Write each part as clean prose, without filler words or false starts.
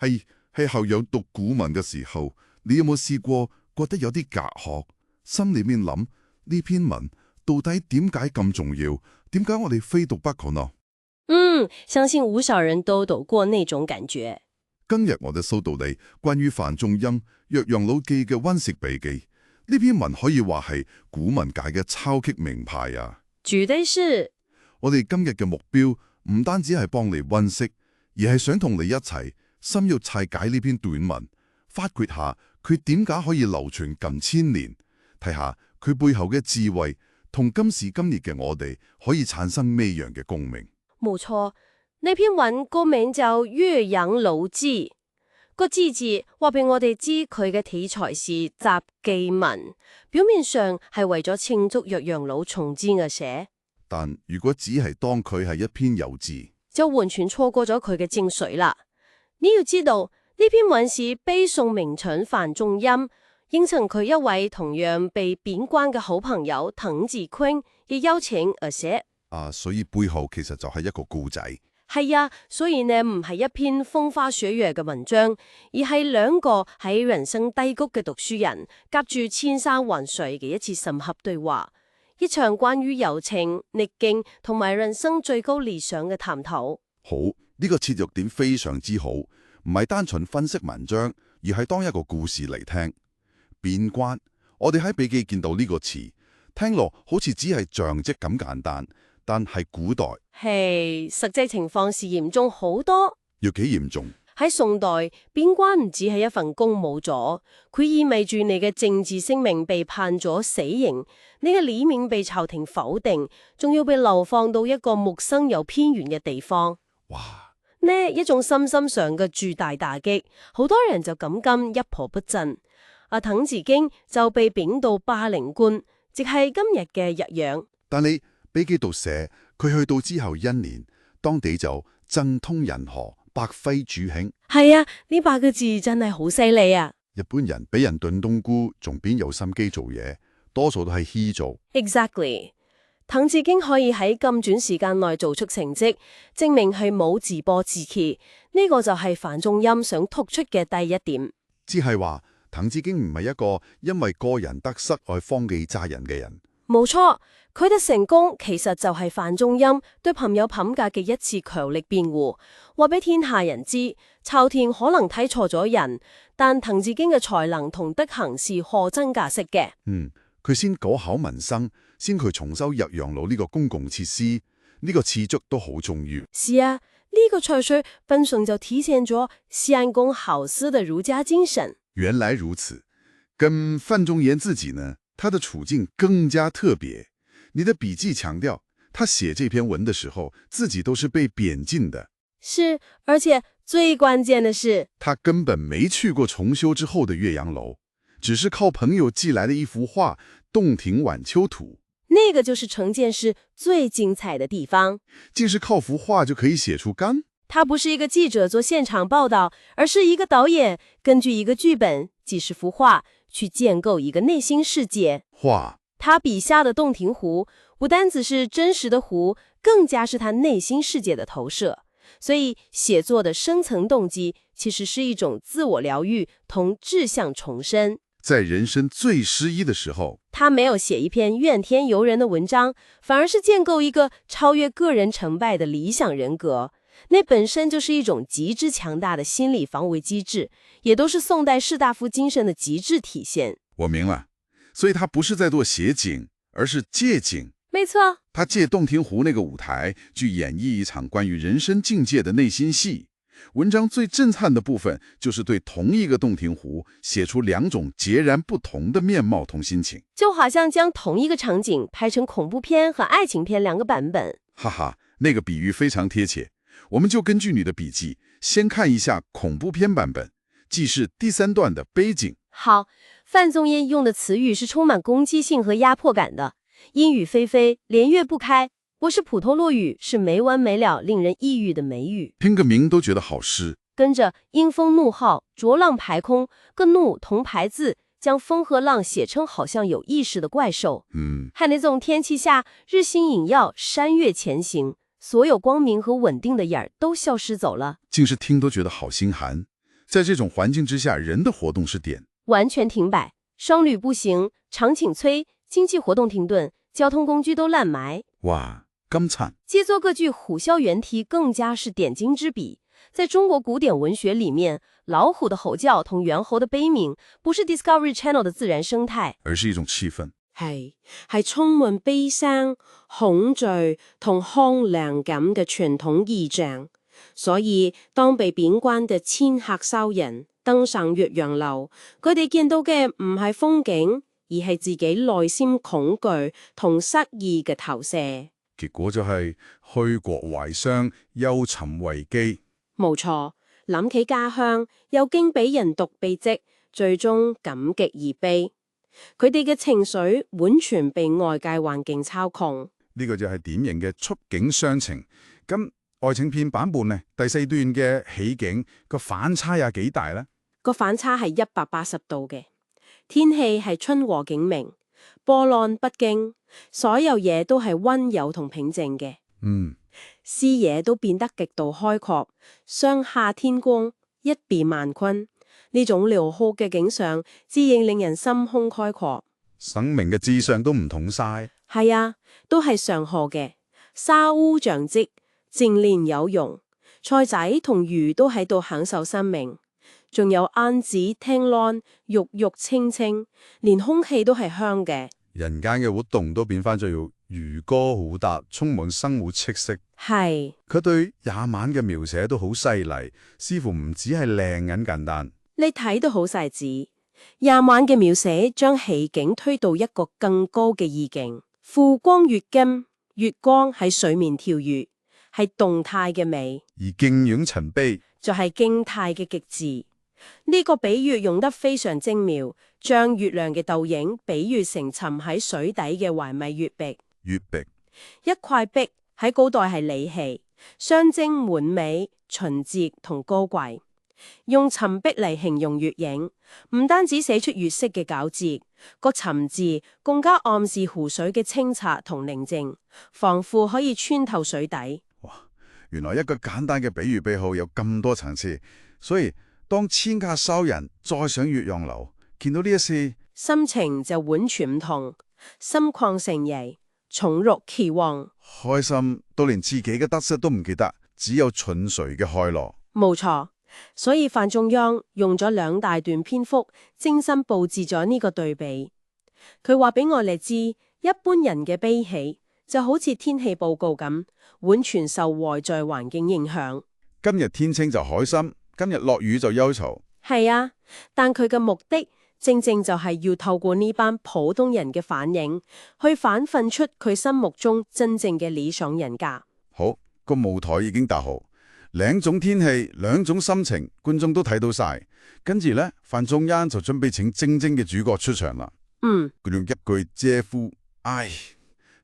喺校友讀古文嘅時候，你有冇試過覺得有啲隔殼？心裏面諗呢篇文到底點解咁重要？點解我哋非讀不可呢？相信唔少人都有過那種感覺。今日我哋收到你關於范仲淹《岳陽樓記》嘅溫食筆記，呢篇文可以話係古文界嘅超級名牌啊！絕對是。我哋今日嘅目標唔單止係幫你溫食，而係想同你一齊深入拆解呢篇短文，發掘下佢點解可以流傳近千年，睇下佢背後嘅智慧同今時今日嘅我哋可以產生咩樣嘅共鳴。冇錯，呢篇文個名叫《岳陽樓記》，個記字話俾我哋知佢嘅題材是雜記文，表面上係為咗慶祝岳陽樓重建而寫。但如果只係當佢係一篇遊誌，就完全錯過咗佢嘅精髓啦。你要知道，呢篇文是北宋名臣范仲淹應承佢一位同樣被貶官嘅好朋友滕子京嘅邀請而寫。所以背後其實就係一個故仔。係啊，所以呢唔係一篇風花雪月嘅文章，而係兩個喺人生低谷嘅讀書人夾住千山萬水嘅一次深刻對話，一場關於友情、逆境同埋人生最高理想嘅探討。好，呢個切入點非常之好，唔係單純分析文章，而係當一個故事嚟聽。貶官，我哋喺筆記見到呢個詞，聽落好似只係象徵咁簡單。但係古代，實際情況是嚴重好多。要幾嚴重？喺宋代，貶官唔止係一份工冇咗，佢意味住你嘅政治聲命被判咗死刑，你嘅理念被朝廷否定，仲要被流放到一個陌生又偏遠嘅地方。哇！呢一種心上嘅巨大打擊，好多人就咁一蹶不振。滕子京就被貶到巴陵郡，即係今日嘅日陽。但你筆記度寫，佢去到之後1年，當地就政通人和，百廢主興。係啊，呢8個字真係好犀利啊！日本人俾人燉冬菇，仲邊有心機做嘢？多數都係虛做。Exactly， 滕子京可以喺咁短時間內做出成績，證明係冇自暴自棄。呢個就係范仲淹想突出嘅第一點。只係話滕子京唔係一個因為個人得失而放棄責任嘅人。冇錯，佢嘅成功其實就係范仲淹對朋友品格嘅一次強力辯護，話俾天下人知，朝廷可能睇錯咗人，但滕子京嘅才能同德行是貨真價實嘅。佢先搞好民生，先去重修岳陽樓呢個公共設施，呢個次序都好重要。是啊，呢個次序本身就體現咗先公好私的儒家精神。原來如此，跟范仲淹自己呢？他的處境更加特別。你的筆記強調，他寫這篇文的時候，自己都是被貶進的。是，而且最關鍵的是，他根本沒去過重修之後的岳陽樓，只是靠朋友寄來的一幅畫《洞庭晚秋圖》。那個就是成件事最精彩的地方。竟是靠幅畫就可以寫出幹？他不是一個記者做現場報道，而是一個導演根據一個劇本，幾十幅畫，去建構一個內心世界。他筆下的洞庭湖不單只是真實的湖，更加是他內心世界的投射。所以寫作的深層動機其實是一種自我療癒同志向重生。在人生最失意的時候，他沒有寫一篇怨天尤人的文章，反而是建構一個超越個人成敗的理想人格。那本身就是一種極之強大的心理防衛機制，也都是宋代士大夫精神的極致體現。我明了，所以他不是在做寫景，而是借景。沒錯，他借洞庭湖那個舞台去演繹一場關於人生境界的內心戲。文章最震撼的部分，就是對同一個洞庭湖寫出2種截然不同的面貌同心情，就好像將同一個場景拍成恐怖片和愛情片2個版本。哈哈，那個比喻非常貼切。我們就根據你的筆記，先看一下恐怖片版本，即是第3段的悲景。好，范仲淹用的詞語是充滿攻擊性和壓迫感的，陰雨霏霏，連月不開，不是普通落雨，是沒完沒了，令人抑鬱的梅雨。聽個名都覺得好詩。跟着陰風怒號，濁浪排空，個怒同排字將風和浪寫成好像有意識的怪獸。喺那種天氣下，日星隱曜，山岳前行，所有光明和穩定的影兒都消失走了，竟是聽都覺得好心寒。在這種環境之下，人的活動是點？完全停擺，商旅不行，廠請催，經濟活動停頓，交通工具都爛埋。哇，咁慘！接作各句虎嘯猿啼更加是點睛之筆。在中國古典文學裡面，老虎的吼叫同猿猴的悲鳴，不是 Discovery Channel 的自然生態，而是一種氣氛。係充滿悲傷、恐懼同荒涼感嘅傳統意象。所以當被貶官嘅遷客騷人登上岳陽樓，佢哋見到嘅唔係風景，而係自己內心恐懼同失意嘅投射。結果就係虛國懷傷，憂尋危機。冇錯，諗起家鄉，又驚俾人獨避職，最終感極而悲。佢哋嘅情緒完全被外界環境操控。呢個就係典型嘅觸景傷情。咁愛情片版本呢，第4段嘅起景個反差有幾大呢？個反差係180度嘅。天氣係春和景明，波浪不驚，所有嘢都係溫柔同平靜嘅。視野都變得極度開闊，上下天光，一變萬坤。呢種遼闊嘅景象，自然令人心胸開闊。生命嘅志向都唔同晒。係啊，都係上河嘅，沙烏象跡，靜蓮有容。菜仔同魚都喺度享受生命，仲有晏子聽浪，郁郁青青，連空氣都係香嘅。人間嘅活動都變翻咗要漁歌好搭，充滿生活氣息。係佢對夜晚嘅描寫都好細膩，似乎唔只係靚咁簡單。你睇到好細緻，夜晚嘅描寫將戲景推到一個更高嘅意境。富光月金，月光喺水面跳躍，係動態嘅美；而景仰塵悲，就係靜態嘅極致。呢個比喻用得非常精妙，將月亮嘅倒影比喻成沉喺水底嘅華美月壁。月壁一塊壁喺古代係理器，象徵滿美、純潔同高貴。用沉壁嚟形容月影，唔單止寫出月色嘅皎潔，個沉字更加暗示湖水嘅清澈同寧靜，仿佛可以穿透水底。哇！原來一個簡單嘅比喻背後有咁多層次，所以當遷客騷人再上岳陽樓，見到呢一事，心情就完全唔同，心曠神怡，重獲期望，開心到連自己嘅得失都唔記得，只有純粹嘅快樂。冇錯。所以范仲淹用咗2大段篇幅，精心佈置咗呢個對比。佢話俾我哋知，一般人嘅悲喜就好似天氣報告咁，完全受外在環境影響。今日天清就開心，今日落雨就憂愁。係啊，但佢嘅目的正正就係要透過呢班普通人嘅反應，去反映出佢心目中真正嘅理想人格。好，個舞台已經搭好。2種天氣，2種心情，觀眾都睇到晒。跟住呢，范仲淹就準備請真正嘅主角出場啦。佢用一句嗟夫唉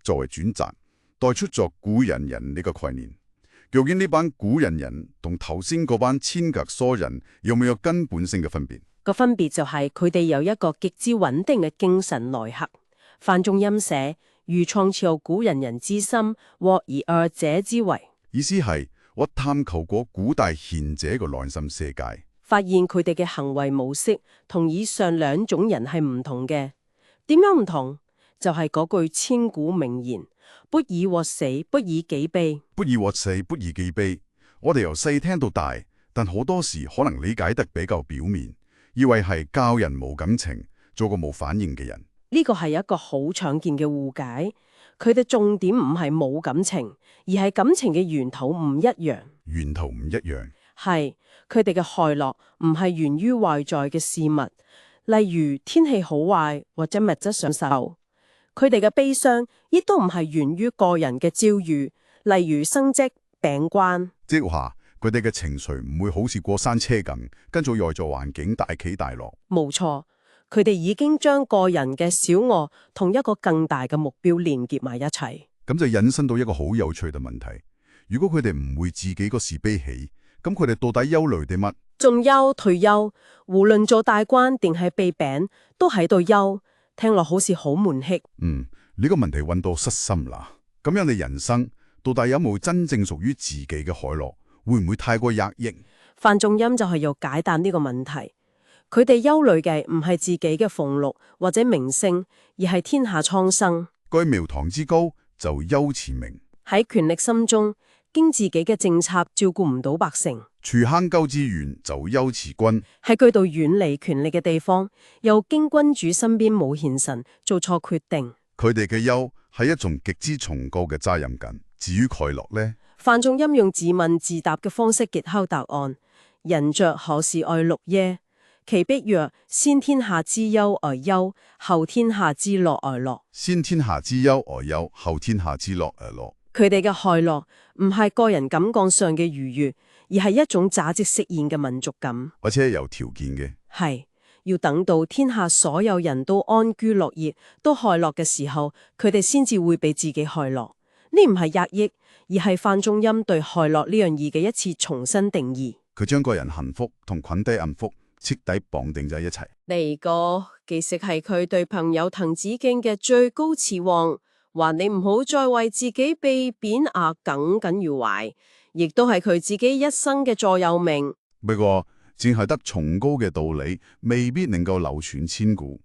作為轉折，帶出咗古人人呢個概念。究竟呢班古人人同頭先嗰班遷客騷人有冇有根本性嘅分別？個分別就係佢哋有一個極之穩定嘅精神內核。范仲淹寫如創造古人人之心，或以二者之為，意思係我探求過古代賢者嘅內心世界，發現佢哋嘅行為模式同以上2種人係唔同嘅。點樣唔同？就係嗰句千古名言：不以禍死，不以己悲。不以禍死，不以己悲。我哋由細聽到大，但好多時可能理解得比較表面，以為係教人冇感情，做個冇反應嘅人。呢個係一個好常見嘅誤解。佢哋重點唔係冇感情，而係感情嘅源頭唔一樣。源頭唔一樣，係佢哋嘅快樂唔係源於外在嘅事物，例如天氣好壞或者物質享受。佢哋嘅悲傷亦都唔係源於個人嘅遭遇，例如生職病關。即係話佢哋嘅情緒唔會好似過山車咁，跟住外在環境大起大落。冇錯。佢哋已經將個人嘅小我同一個更大嘅目標連結埋一齊。咁就引申到一個好有趣嘅問題：如果佢哋唔會自己個事悲喜，咁佢哋到底憂慮啲乜？仲憂退休，無論做大官定係被貶，都喺度憂。聽落好似好悶氣。呢個問題揾到失心啦。咁樣嘅人生到底有冇真正屬於自己嘅快樂？會唔會太過壓抑？范仲淹就係要解答呢個問題。佢哋憂慮嘅唔係自己嘅俸祿或者名聲，而係天下蒼生。居廟堂之高就憂慈名，喺權力心中，經自己嘅政策照顧唔到百姓。處坑溝之源就憂慈君，喺居到遠離權力嘅地方，又經君主身邊冇賢臣，做錯決定。佢哋嘅憂係一種極之崇高嘅責任感。至於快樂呢？范仲淹用自問自答嘅方式揭敲答案。人着何事愛祿耶？其必曰：先天下之憂而憂，後天下之樂而樂。先天下之憂而憂，後天下之樂而樂。佢哋嘅快樂唔係個人感覺上嘅愉悅，而係一種扎積實現嘅民族感，而且有條件嘅。係要等到天下所有人都安居樂業、都快樂嘅時候，佢哋先至會俾自己快樂。呢唔係壓抑，而係范仲淹對快樂呢樣嘢嘅一次重新定義。佢將個人幸福同群體幸福徹底綁定在一齊。呢個其實係佢對朋友滕子敬嘅最高期望，話你唔好再為自己被貶而耿耿於懷，亦都係佢自己一生嘅座右銘。不過，淨係得崇高嘅道理，未必能夠流傳千古。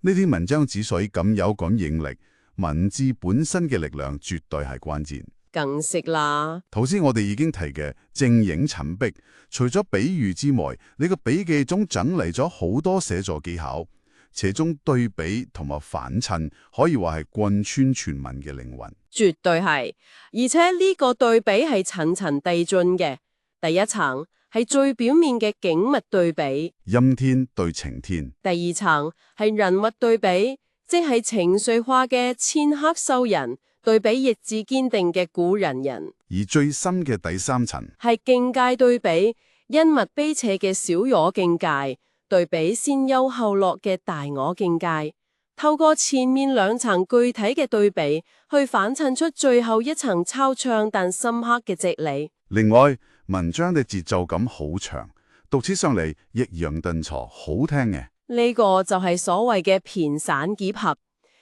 呢啲文章之所以咁有感應力，文字本身嘅力量絕對係關鍵。梗係啦。頭先我哋已經提嘅正影陳壁，除咗比喻之外，你個筆記中整理咗好多寫作技巧，其中對比同埋反襯可以話係貫穿全文嘅靈魂。絕對係，而且呢個對比係層層遞進嘅。第一層係最表面嘅景物對比，陰天對晴天；第二層係人物對比，即係情緒化嘅刺客秀人對比意志堅定嘅古人人，而最深嘅第三層係境界對比，恩物悲切嘅小我境界對比先憂後樂嘅大我境界，透過前面兩層具體嘅對比，去反襯出最後一層抽象但深刻嘅哲理。另外，文章嘅節奏感好長，讀起上嚟抑揚頓挫，好聽嘅。呢個就係所謂嘅駢散結合。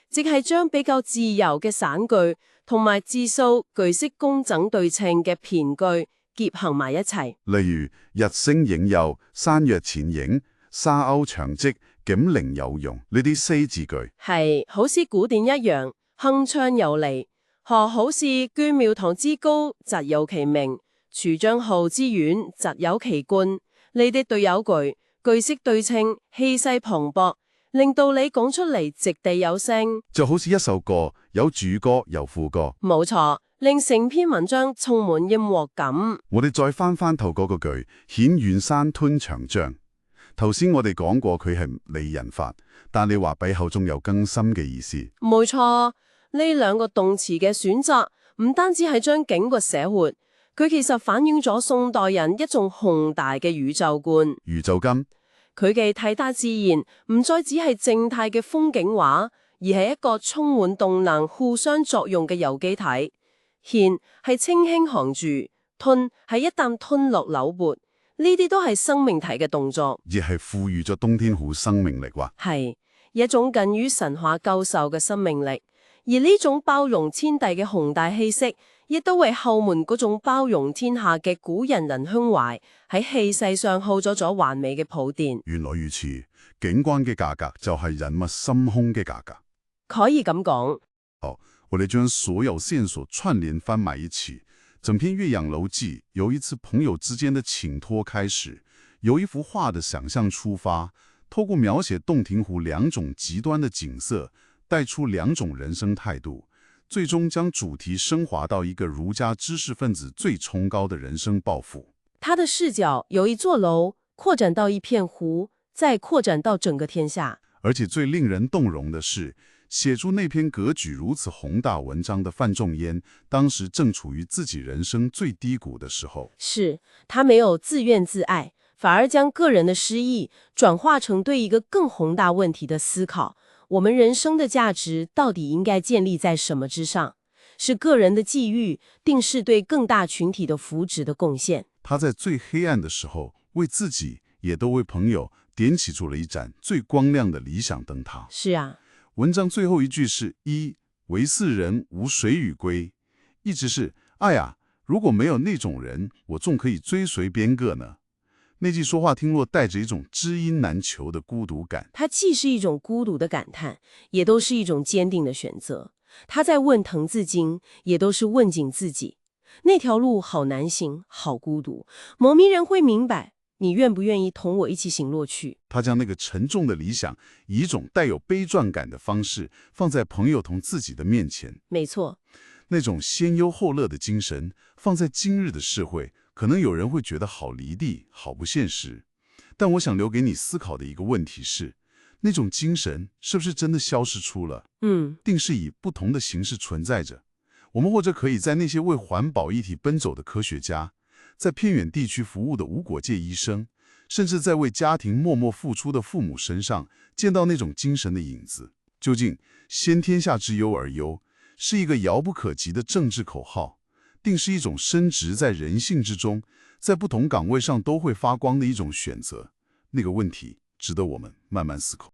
即係將比較自由嘅散句同埋字數句式工整對稱嘅駢句結合埋一齊。例如日星影佑、山若前影、沙鷗長織、景靈有容呢啲四字句，係好似古典一樣鏗鏘有力，何好似居廟堂之高，澤有其名；處將浩之遠，澤有其觀。呢啲對有句句式對稱，氣勢磅礴，令到你講出嚟直地有聲，就好似一首歌有主歌有副歌。冇錯，令成篇文章充滿音樂感。我哋再翻頭嗰個句，顯遠山吞長江。頭先我哋講過佢係擬人法，但你話背後仲有更深嘅意思。冇錯，呢兩個動詞嘅選擇唔單止係將景物寫活，佢其實反映咗宋代人一種宏大嘅宇宙觀。宇宙觀。佢嘅體大自然唔再只係靜態嘅風景畫，而係一個充滿動能、互相作用嘅有機體。獻係輕輕行住，吞係一啖吞落柳缽，呢啲都係生命體嘅動作，亦係賦予咗洞天湖生命力喎。係一種近於神話救秀嘅生命力。而呢種包容天地嘅宏大氣息，亦都為後門嗰種包容天下嘅古人仁胸懷喺氣勢上鋪咗完美嘅鋪墊。原來如此，景觀嘅價格就係人物心胸嘅價格。可以咁講。好，我哋將所有線索串聯翻埋一起。整篇《岳陽樓記》由一次朋友之間的請託開始，由一幅畫的想象出發，透過描寫洞庭湖兩種極端的景色，帶出兩種人生態度，最終將主題升華到一個儒家知識分子最崇高的人生抱負。他的視角由一座樓擴展到一片湖，再擴展到整個天下。而且最令人動容的是，寫出那篇格局如此宏大文章的范仲淹，當時正處於自己人生最低谷的時候。是，他沒有自怨自艾，反而將個人的失意轉化成對一個更宏大問題的思考。我們人生的價值到底應該建立在什麼之上？是個人的際遇，定是對更大群體的福祉的貢獻。他在最黑暗的時候，為自己，也都為朋友，點起出了一盞最光亮的理想燈塔。是啊，文章最後一句是一唯似人無水與歸，意思是，哎呀，如果沒有那種人，我仲可以追隨邊個呢？那句说话听落带着一种知音难求的孤独感。它既是一种孤独的感叹，也都是一种坚定的选择。他在问滕自京，也都是问紧自己。那条路好难行，好孤独。某迷人会明白，你愿不愿意同我一起行落去？他将那个沉重的理想，以一种带有悲壮感的方式，放在朋友同自己的面前。没错，那种先忧后乐的精神，放在今日的社会，可能有人会觉得好离地，好不现实。但我想留给你思考的一个问题是，那种精神是不是真的消失出了？定是以不同的形式存在着。我们或者可以在那些为环保议题奔走的科学家，在偏远地区服务的无国界医生，甚至在为家庭默默付出的父母身上，见到那种精神的影子。究竟先天下之忧而忧，是一个遥不可及的政治口号，定是一种深植在人性之中，在不同岗位上都会发光的一种选择？那个问题值得我们慢慢思考。